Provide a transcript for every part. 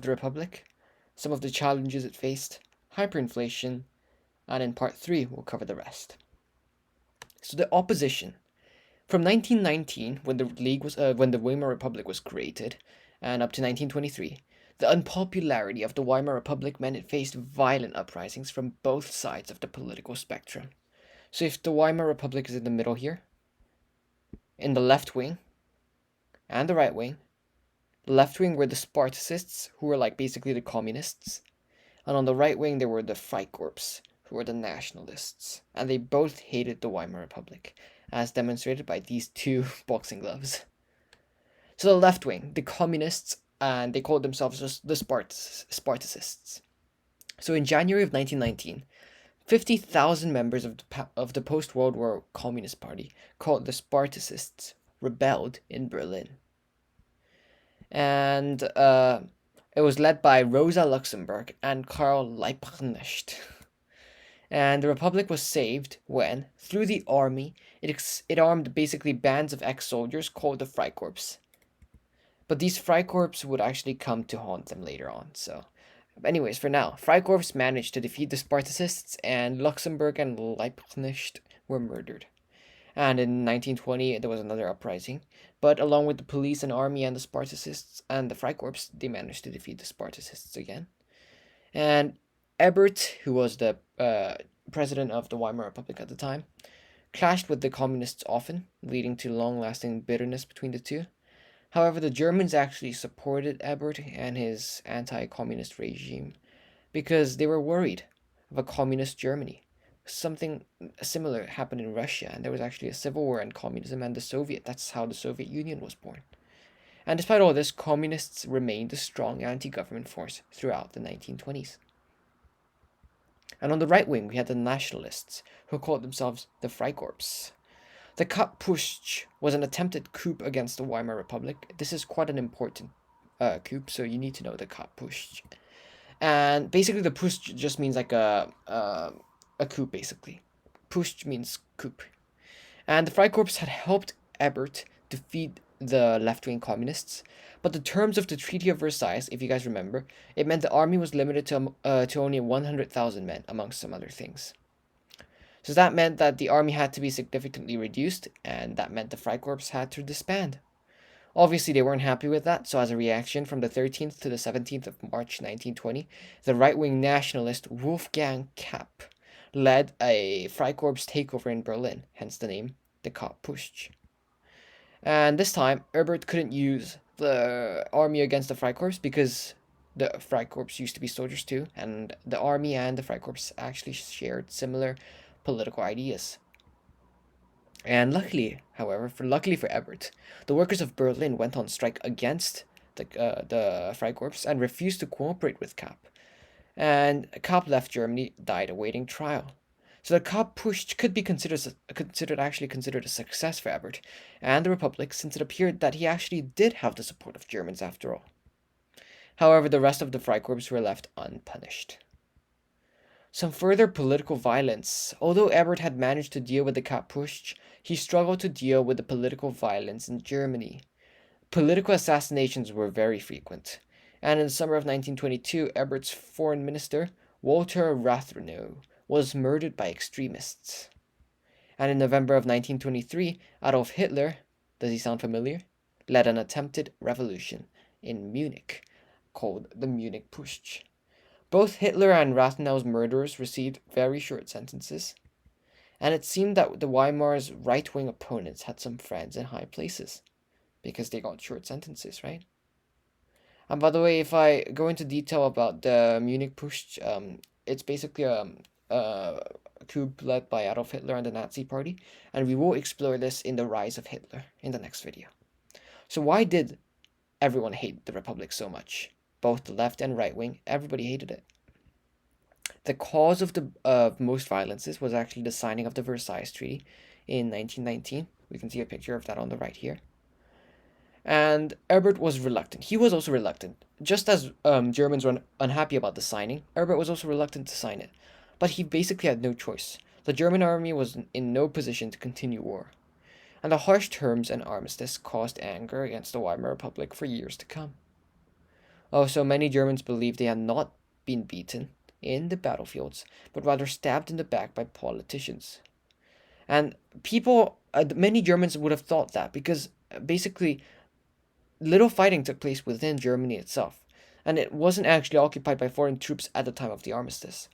the Republic, some of the challenges it faced, hyperinflation, and in part 3 we'll cover the rest. So the opposition. From 1919, when when the Weimar Republic was created, and up to 1923, the unpopularity of the Weimar Republic meant it faced violent uprisings from both sides of the political spectrum. So if the Weimar Republic is in the middle here, in the left wing and the right wing, the left wing were the Spartacists, who were like basically the communists, and on the right wing there were the Freikorps, who were the nationalists, and they both hated the Weimar Republic, as demonstrated by these two boxing gloves. So the left wing, the communists, and they called themselves just the Spartacists. So in January of 1919, 50,000 members of the post-World War Communist Party, called the Spartacists, rebelled in Berlin. And it was led by Rosa Luxemburg and Karl Liebknecht. And the Republic was saved when, through the army, it armed basically bands of ex-soldiers called the Freikorps. But these Freikorps would actually come to haunt them later on, so... Anyways, for now, Freikorps managed to defeat the Spartacists, and Luxemburg and Liebknecht were murdered. And in 1920, there was another uprising, but along with the police and army and the Spartacists and the Freikorps, they managed to defeat the Spartacists again. And Ebert, who was the president of the Weimar Republic at the time, clashed with the communists often, leading to long-lasting bitterness between the two. However, the Germans actually supported Ebert and his anti-communist regime because they were worried of a communist Germany. Something similar happened in Russia, and there was actually a civil war in communism and that's how the Soviet Union was born. And despite all this, communists remained a strong anti-government force throughout the 1920s. And on the right wing, we had the nationalists, who called themselves the Freikorps. The Kapp-Putsch was an attempted coup against the Weimar Republic. This is quite an important coup, so you need to know the Kapp-Putsch. And basically, the Putsch just means like a coup, basically. Putsch means coup. And the Freikorps had helped Ebert defeat the left-wing communists, but the terms of the Treaty of Versailles, if you guys remember, it meant the army was limited to only 100,000 men, amongst some other things. So that meant that the army had to be significantly reduced, and that meant the Freikorps had to disband. Obviously, they weren't happy with that, so as a reaction, from the 13th to the 17th of March 1920, the right-wing nationalist Wolfgang Kapp led a Freikorps takeover in Berlin, hence the name, the Kapp-Putsch. And this time, Ebert couldn't use the army against the Freikorps because the Freikorps used to be soldiers too, and the army and the Freikorps actually shared similar political ideas. And luckily for Ebert, the workers of Berlin went on strike against the Freikorps and refused to cooperate with Kapp. And Kapp left Germany, died awaiting trial. So the Kapp-Putsch could be considered a success for Ebert and the Republic, since it appeared that he actually did have the support of Germans after all. However, the rest of the Freikorps were left unpunished. Some further political violence. Although Ebert had managed to deal with the Kapp-Putsch, he struggled to deal with the political violence in Germany. Political assassinations were very frequent, and in the summer of 1922, Ebert's foreign minister, Walter Rathenau, was murdered by extremists. And in November of 1923, Adolf Hitler, does he sound familiar? Led an attempted revolution in Munich, called the Munich Putsch. Both Hitler and Rathenau's murderers received very short sentences, and it seemed that the Weimar's right-wing opponents had some friends in high places, because they got short sentences, right? And by the way, if I go into detail about the Munich Putsch, it's basically a coup led by Adolf Hitler and the Nazi Party, and we will explore this in the rise of Hitler in the next video. So why did everyone hate the Republic so much? Both the left and right wing, everybody hated it. The cause of most violences was actually the signing of the Versailles Treaty in 1919. We can see a picture of that on the right here. And Ebert was reluctant. He was also reluctant. Just as Germans were unhappy about the signing, Ebert was also reluctant to sign it. But he basically had no choice. The German army was in no position to continue war. And the harsh terms and armistice caused anger against the Weimar Republic for years to come. Oh, so many Germans believed they had not been beaten in the battlefields, but rather stabbed in the back by politicians. And many Germans would have thought that because basically little fighting took place within Germany itself, and it wasn't actually occupied by foreign troops at the time of the armistice.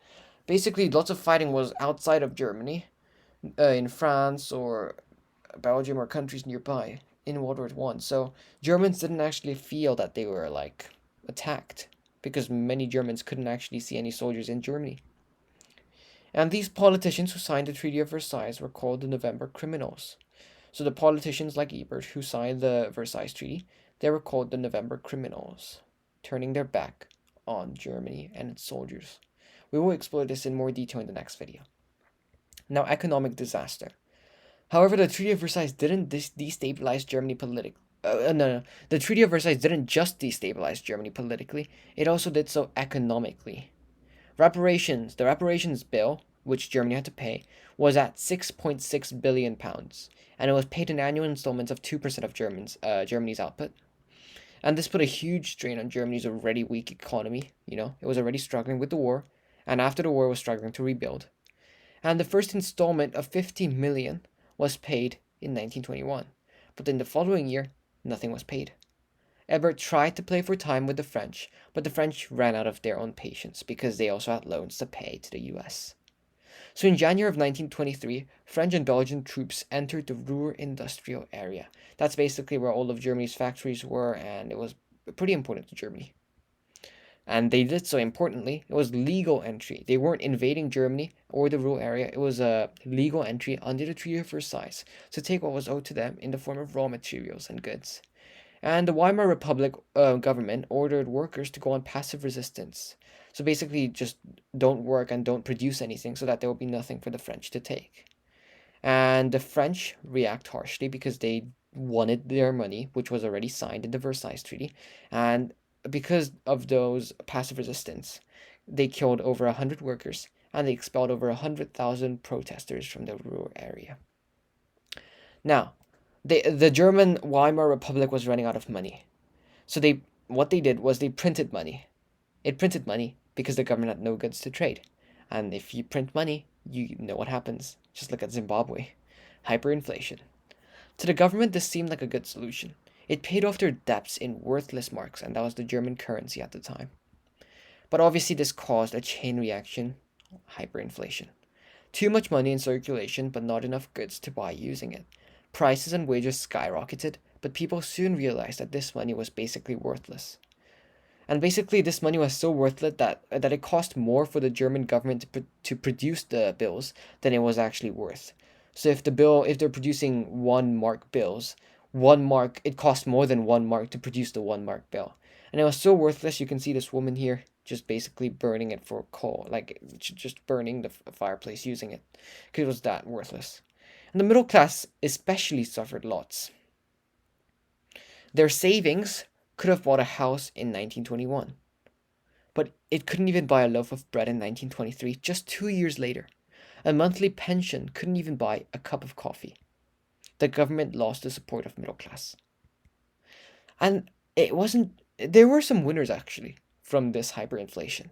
Basically, lots of fighting was outside of Germany, in France or Belgium or countries nearby in World War One. So Germans didn't actually feel that they were like attacked because many Germans couldn't actually see any soldiers in Germany. And these politicians who signed the Treaty of Versailles were called the November Criminals. So the politicians like Ebert who signed the Versailles Treaty, they were called the November Criminals, turning their back on Germany and its soldiers. We will explore this in more detail in the next video. Now, economic disaster. However, the Treaty of Versailles didn't destabilize Germany politically. No. The Treaty of Versailles didn't just destabilize Germany politically, it also did so economically. The reparations bill, which Germany had to pay, was at £6.6 billion, and it was paid in annual installments of 2% of Germany's output. And this put a huge strain on Germany's already weak economy. It was already struggling with the war, and after the war was struggling to rebuild. And the first installment of 50 million was paid in 1921, but in the following year, nothing was paid. Ebert tried to play for time with the French, but the French ran out of their own patience because they also had loans to pay to the US. So in January of 1923, French and Belgian troops entered the Ruhr industrial area. That's basically where all of Germany's factories were, and it was pretty important to Germany. And they did so importantly. It was legal entry. They weren't invading Germany or the Ruhr area. It was a legal entry under the Treaty of Versailles to take what was owed to them in the form of raw materials and goods. And the Weimar Republic government ordered workers to go on passive resistance. So basically, just don't work and don't produce anything so that there will be nothing for the French to take. And the French react harshly because they wanted their money, which was already signed in the Versailles Treaty. And because of those passive resistance, they killed over 100 workers and they expelled over 100,000 protesters from the Ruhr area. Now, the German Weimar Republic was running out of money. So what they did was they printed money. It printed money because the government had no goods to trade. And if you print money, you know what happens. Just look at Zimbabwe. Hyperinflation. To the government, this seemed like a good solution. It paid off their debts in worthless marks, and that was the German currency at the time. But obviously this caused a chain reaction, hyperinflation. Too much money in circulation, but not enough goods to buy using it. Prices and wages skyrocketed, but people soon realized that this money was basically worthless. And basically this money was so worthless that it cost more for the German government to produce the bills than it was actually worth. So if they're producing 1 mark bills, 1 mark, it cost more than 1 mark to produce the 1 mark bill. And it was so worthless, you can see this woman here just basically burning it for coal, like just burning the fireplace using it, because it was that worthless. And the middle class especially suffered lots. Their savings could have bought a house in 1921, but it couldn't even buy a loaf of bread in 1923, just 2 years later. A monthly pension couldn't even buy a cup of coffee. The government lost the support of middle class. And there were some winners actually from this hyperinflation.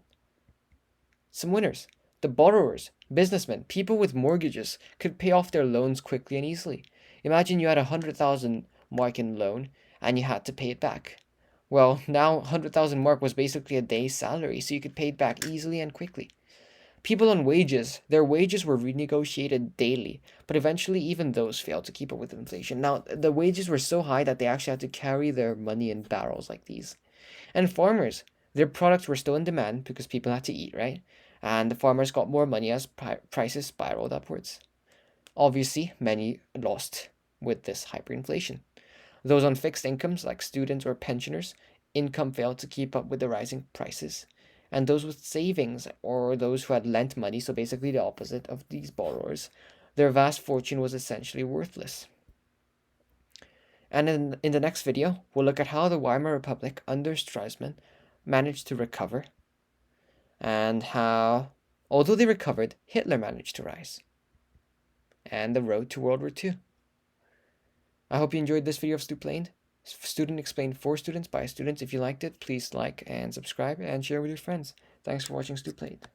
Some winners. The borrowers, businessmen, people with mortgages could pay off their loans quickly and easily. Imagine you had 100,000 mark in loan and you had to pay it back. Well, now 100,000 mark was basically a day's salary, so you could pay it back easily and quickly. People on wages, their wages were renegotiated daily, but eventually even those failed to keep up with inflation. Now, the wages were so high that they actually had to carry their money in barrels like these. And farmers, their products were still in demand because people had to eat, right? And the farmers got more money as prices spiraled upwards. Obviously, many lost with this hyperinflation. Those on fixed incomes, like students or pensioners, income failed to keep up with the rising prices. And those with savings, or those who had lent money, so basically the opposite of these borrowers, their vast fortune was essentially worthless. And in the next video, we'll look at how the Weimar Republic under Stresemann managed to recover, and how, although they recovered, Hitler managed to rise, and the road to World War II. I hope you enjoyed this video of Stu Planed. student explained for students by students. If you liked it, please like and subscribe and share with your friends. Thanks for watching Stu Played.